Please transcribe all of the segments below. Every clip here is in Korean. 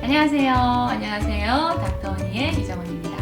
안녕하세요. 안녕하세요. 닥터언니의 이정은입니다.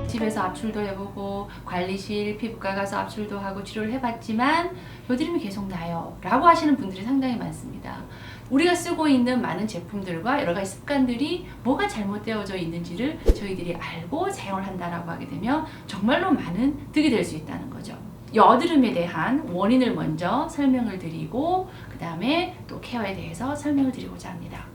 집에서 압출도 해보고 관리실, 피부과 가서 압출도 하고 치료를 해봤지만 여드름이 계속 나요 라고 하시는 분들이 상당히 많습니다. 우리가 쓰고 있는 많은 제품들과 여러 가지 습관들이 뭐가 잘못되어져 있는지를 저희들이 알고 사용을 한다라고 하게 되면 정말로 많은 득이 될 수 있다는 거죠. 여드름에 대한 원인을 먼저 설명을 드리고 그 다음에 또 케어에 대해서 설명을 드리고자 합니다.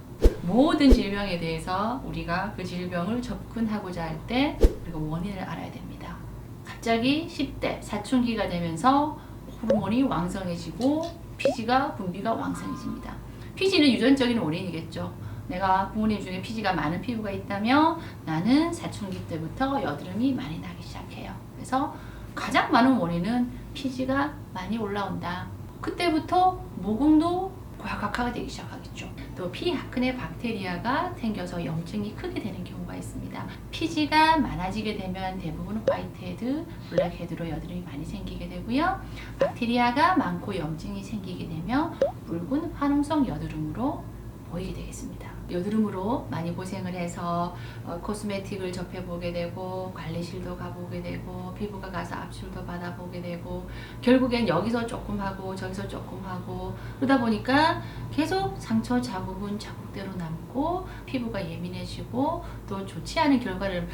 모든 질병에 대해서 우리가 그 질병을 접근하고자 할 때 우리가 원인을 알아야 됩니다. 갑자기 10대 사춘기가 되면서 호르몬이 왕성해지고 피지가 분비가 왕성해집니다. 피지는 유전적인 원인이겠죠. 내가 부모님 중에 피지가 많은 피부가 있다면 나는 사춘기 때부터 여드름이 많이 나기 시작해요. 그래서 가장 많은 원인은 피지가 많이 올라온다. 그때부터 모공도 고약화가 되기 시작하겠죠. 또 피하근의 박테리아가 생겨서 염증이 크게 되는 경우가 있습니다. 피지가 많아지게 되면 대부분 화이트헤드, 블랙헤드로 여드름이 많이 생기게 되고요. 박테리아가 많고 염증이 생기게 되면 붉은 화농성 여드름으로 보이게 되겠습니다. 여드름으로 많이 고생을 해서 코스메틱을 접해보게 되고 관리실도 가보게 되고 피부과 가서 압출도 받아보게 되고 결국엔 여기서 조금 하고 저기서 조금 하고 그러다 보니까 계속 상처 자국은 자국대로 남고 피부가 예민해지고 또 좋지 않은 결과를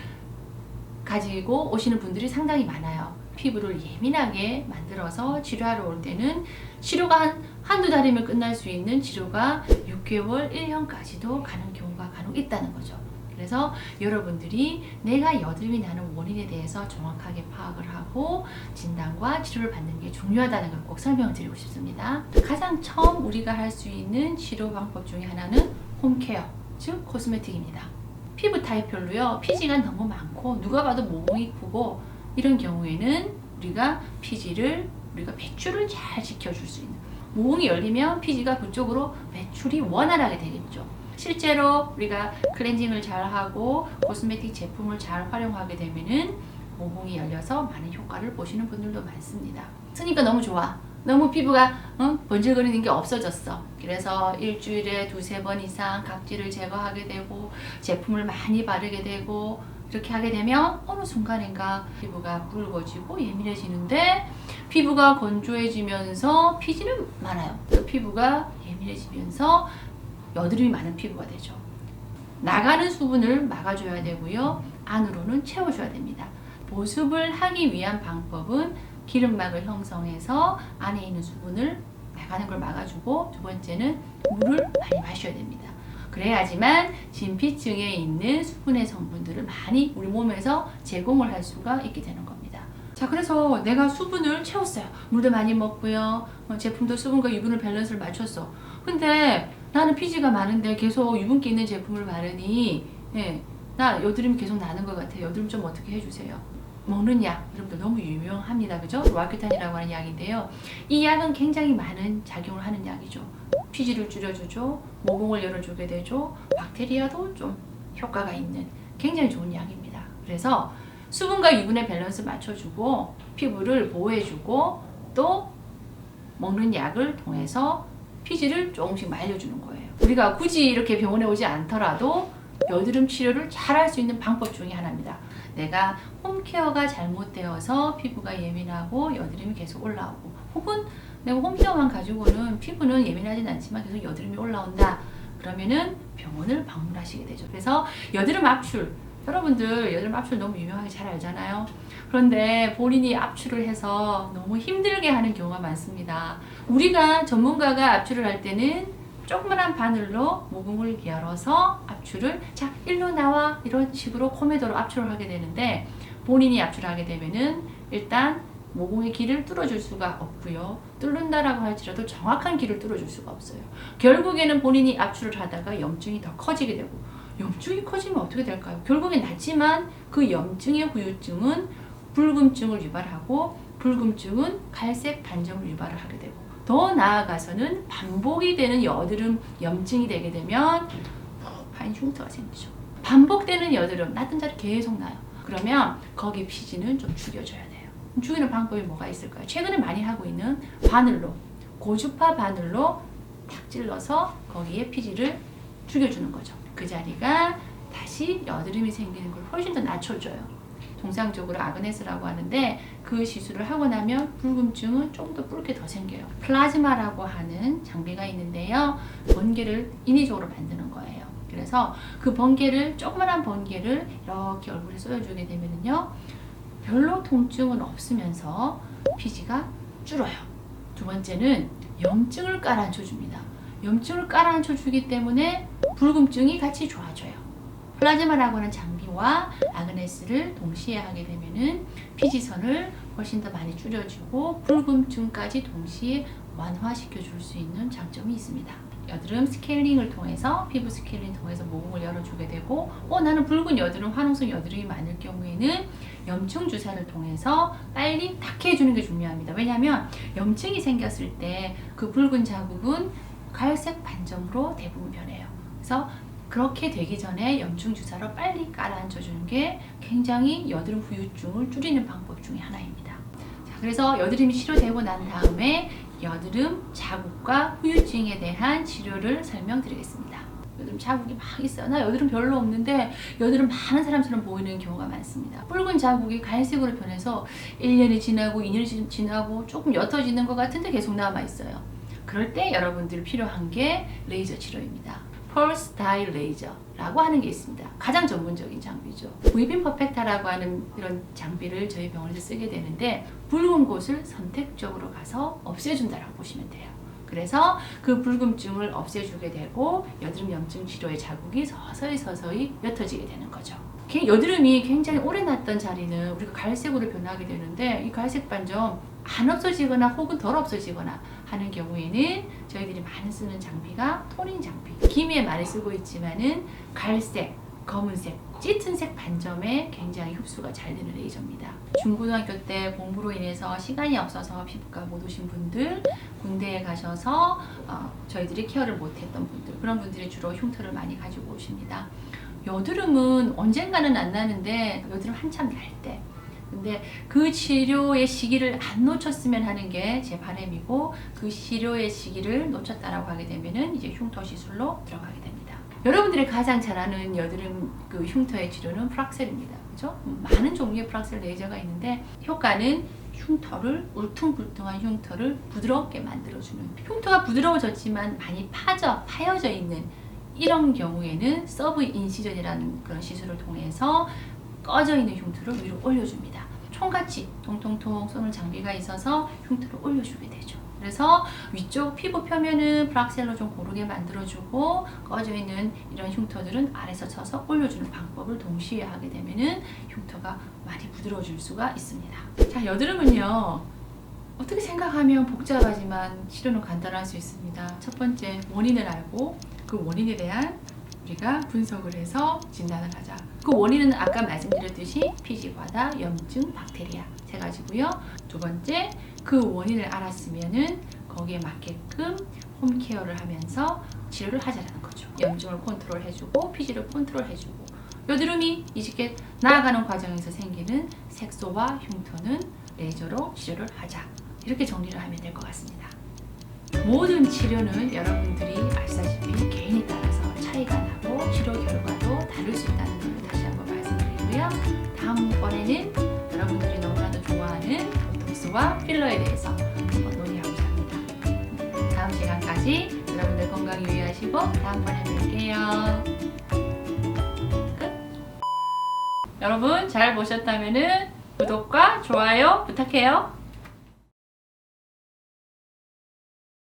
가지고 오시는 분들이 상당히 많아요. 피부를 예민하게 만들어서 치료하러 올 때는 치료가 한두 달이면 끝날 수 있는 치료가 6개월, 1년까지도 가는 경우가 간혹 있다는 거죠. 그래서 여러분들이 내가 여드름이 나는 원인에 대해서 정확하게 파악을 하고 진단과 치료를 받는 게 중요하다는 걸 꼭 설명을 드리고 싶습니다. 가장 처음 우리가 할 수 있는 치료 방법 중에 하나는 홈케어, 즉 코스메틱입니다. 피부 타입별로요, 피지가 너무 많고 누가 봐도 모공이 크고 이런 경우에는 우리가 피지를 배출을 잘 시켜줄 수 있는, 모공이 열리면 피지가 그쪽으로 배출이 원활하게 되겠죠. 실제로 우리가 클렌징을 잘 하고 코스메틱 제품을 잘 활용하게 되면은 모공이 열려서 많은 효과를 보시는 분들도 많습니다. 쓰니까 너무 좋아. 너무 피부가 번질거리는 게 없어졌어. 그래서 일주일에 2-3번 이상 각질을 제거하게 되고 제품을 많이 바르게 되고 이렇게 하게 되면 어느 순간인가 피부가 붉어지고 예민해지는데 피부가 건조해지면서 피지는 많아요. 피부가 예민해지면서 여드름이 많은 피부가 되죠. 나가는 수분을 막아줘야 되고요. 안으로는 채워줘야 됩니다. 보습을 하기 위한 방법은 기름막을 형성해서 안에 있는 수분을 나가는 걸 막아주고 두 번째는 물을 많이 마셔야 됩니다. 그래야지만 진피층에 있는 수분의 성분들을 많이 우리 몸에서 제공을 할 수가 있게 되는 겁니다. 자, 그래서 내가 수분을 채웠어요. 물도 많이 먹고요. 제품도 수분과 유분을 밸런스를 맞췄어. 근데 나는 피지가 많은데 계속 유분기 있는 제품을 바르니 나 여드름이 계속 나는 것 같아요. 여드름 좀 어떻게 해주세요. 먹는 약, 여러분들 너무 유명합니다. 그죠? 로아큐탄이라고 하는 약인데요. 이 약은 굉장히 많은 작용을 하는 약이죠. 피지를 줄여주죠. 모공을 열어주게 되죠. 박테리아도 좀 효과가 있는 굉장히 좋은 약입니다. 그래서 수분과 유분의 밸런스 맞춰주고 피부를 보호해주고 또 먹는 약을 통해서 피지를 조금씩 말려주는 거예요. 우리가 굳이 이렇게 병원에 오지 않더라도 여드름 치료를 잘 할 수 있는 방법 중에 하나입니다. 내가 홈케어가 잘못되어서 피부가 예민하고 여드름이 계속 올라오고 혹은 내가 홈케어만 가지고는 피부는 예민하진 않지만 계속 여드름이 올라온다. 그러면은 병원을 방문하시게 되죠. 그래서 여드름 압출, 여러분들 여드름 압출 너무 유명하게 잘 알잖아요. 그런데 본인이 압출을 해서 너무 힘들게 하는 경우가 많습니다. 우리가 전문가가 압출을 할 때는 조그만한 바늘로 모공을 열어서 압출을 자 일로 나와 이런 식으로 코메도로 압출을 하게 되는데 본인이 압출을 하게 되면은 일단 모공의 길을 뚫어줄 수가 없고요. 뚫는다라고 할지라도 정확한 길을 뚫어줄 수가 없어요. 결국에는 본인이 압출을 하다가 염증이 더 커지게 되고 염증이 커지면 어떻게 될까요? 결국엔 낫지만 그 염증의 후유증은 붉음증을 유발하고 붉음증은 갈색 반점을 유발을 하게 되고 더 나아가서는 반복이 되는 여드름 염증이 되게 되면 하얀 흉터가 생기죠. 반복되는 여드름 낫던 자리 계속 나요. 그러면 거기 피지는 좀 죽여줘야 돼요. 죽이는 방법이 뭐가 있을까요? 최근에 많이 하고 있는 바늘로, 고주파 바늘로 탁 찔러서 거기에 피지를 죽여주는 거죠. 그 자리가 다시 여드름이 생기는 걸 훨씬 더 낮춰줘요. 통상적으로 아그네스라고 하는데 그 시술을 하고 나면 붉음증은 조금 더 붉게 더 생겨요. 플라즈마라고 하는 장비가 있는데요. 번개를 인위적으로 만드는 거예요. 그래서 그 번개를, 조그만한 번개를 이렇게 얼굴에 쏘여주게 되면요, 별로 통증은 없으면서 피지가 줄어요. 두 번째는 염증을 깔아앉혀줍니다. 염증을 깔아앉혀주기 때문에 붉음증이 같이 좋아져요. 플라즈마라고 하는 장비와 아그네스를 동시에 하게 되면은 피지선을 훨씬 더 많이 줄여주고 붉음증까지 동시에 완화시켜 줄 수 있는 장점이 있습니다. 여드름 스케일링을 통해서, 피부 스케일링 통해서 모공을 열어주게 되고, 나는 붉은 여드름, 화농성 여드름이 많을 경우에는 염증 주사를 통해서 빨리 닦게 해주는 게 중요합니다. 왜냐하면 염증이 생겼을 때 그 붉은 자국은 갈색 반점으로 대부분 변해요. 그래서 그렇게 되기 전에 염증 주사로 빨리 깔아앉혀 주는 게 굉장히 여드름 후유증을 줄이는 방법 중에 하나입니다. 자, 그래서 여드름이 치료되고 난 다음에 여드름 자국과 후유증에 대한 치료를 설명드리겠습니다. 여드름 자국이 막 있어요. 나 여드름 별로 없는데 여드름 많은 사람처럼 보이는 경우가 많습니다. 붉은 자국이 갈색으로 변해서 1년이 지나고 2년이 지나고 조금 옅어지는 것 같은데 계속 남아있어요. 그럴 때 여러분들 필요한 게 레이저 치료입니다. 펄스 다이 레이저라고 하는 게 있습니다. 가장 전문적인 장비죠. Vbeam 퍼펙타라고 하는 이런 장비를 저희 병원에서 쓰게 되는데 붉은 곳을 선택적으로 가서 없애준다라고 보시면 돼요. 그래서 그 붉음증을 없애주게 되고 여드름 염증 치료의 자국이 서서히 옅어지게 되는 거죠. 여드름이 굉장히 오래 났던 자리는 우리가 갈색으로 변하게 되는데 이 갈색 반점 안 없어지거나 혹은 덜 없어지거나 하는 경우에는 저희들이 많이 쓰는 장비가 토닝 장비. 기미에 많이 쓰고 있지만은 갈색, 검은색, 짙은색 반점에 굉장히 흡수가 잘 되는 레이저입니다. 중고등학교 때 공부로 인해서 시간이 없어서 피부과 못 오신 분들, 군대에 가셔서 저희들이 케어를 못했던 분들, 그런 분들이 주로 흉터를 많이 가지고 오십니다. 여드름은 언젠가는 안 나는데 여드름 한참 날 때, 근데 그 치료의 시기를 안 놓쳤으면 하는 게 제 바람이고, 그 치료의 시기를 놓쳤다라고 하게 되면은 이제 흉터 시술로 들어가게 됩니다. 여러분들이 가장 잘 아는 여드름 그 흉터의 치료는 프락셀입니다. 그죠? 많은 종류의 프락셀 레이저가 있는데 효과는 흉터를, 울퉁불퉁한 흉터를 부드럽게 만들어주는, 흉터가 부드러워졌지만 많이 파여져 있는 이런 경우에는 서브 인시전이라는 그런 시술을 통해서 꺼져 있는 흉터를 위로 올려줍니다. 총같이 통통통 쏘는 장비가 있어서 흉터를 올려주게 되죠. 그래서 위쪽 피부 표면은 프락셀로 좀 고르게 만들어주고 꺼져 있는 이런 흉터들은 아래서 쳐서 올려주는 방법을 동시에 하게 되면은 흉터가 많이 부드러워질 수가 있습니다. 자, 여드름은요, 어떻게 생각하면 복잡하지만 치료는 간단할 수 있습니다. 첫 번째, 원인을 알고 그 원인에 대한 우리가 분석을 해서 진단을 하자. 그 원인은 아까 말씀드렸듯이 피지과다, 염증, 박테리아 세 가지고요. 두 번째, 그 원인을 알았으면은 거기에 맞게끔 홈케어를 하면서 치료를 하자라는 거죠. 염증을 컨트롤해주고 피지를 컨트롤해주고 여드름이 이렇게 나아가는 과정에서 생기는 색소와 흉터는 레이저로 치료를 하자. 이렇게 정리를 하면 될 것 같습니다. 모든 치료는 여러분들이 아시다시피 개인에 따라서 차이가 나고 치료 결과도 다를 수 있다는 걸 다시 한번 말씀드리고요. 다음번에는 여러분들이 너무나도 좋아하는 보톡스와 필러에 대해서 한번 논의하고자 합니다. 다음 시간까지 여러분들 건강 유의하시고 다음번에 뵐게요. 끝. 여러분 잘 보셨다면 구독과 좋아요 부탁해요.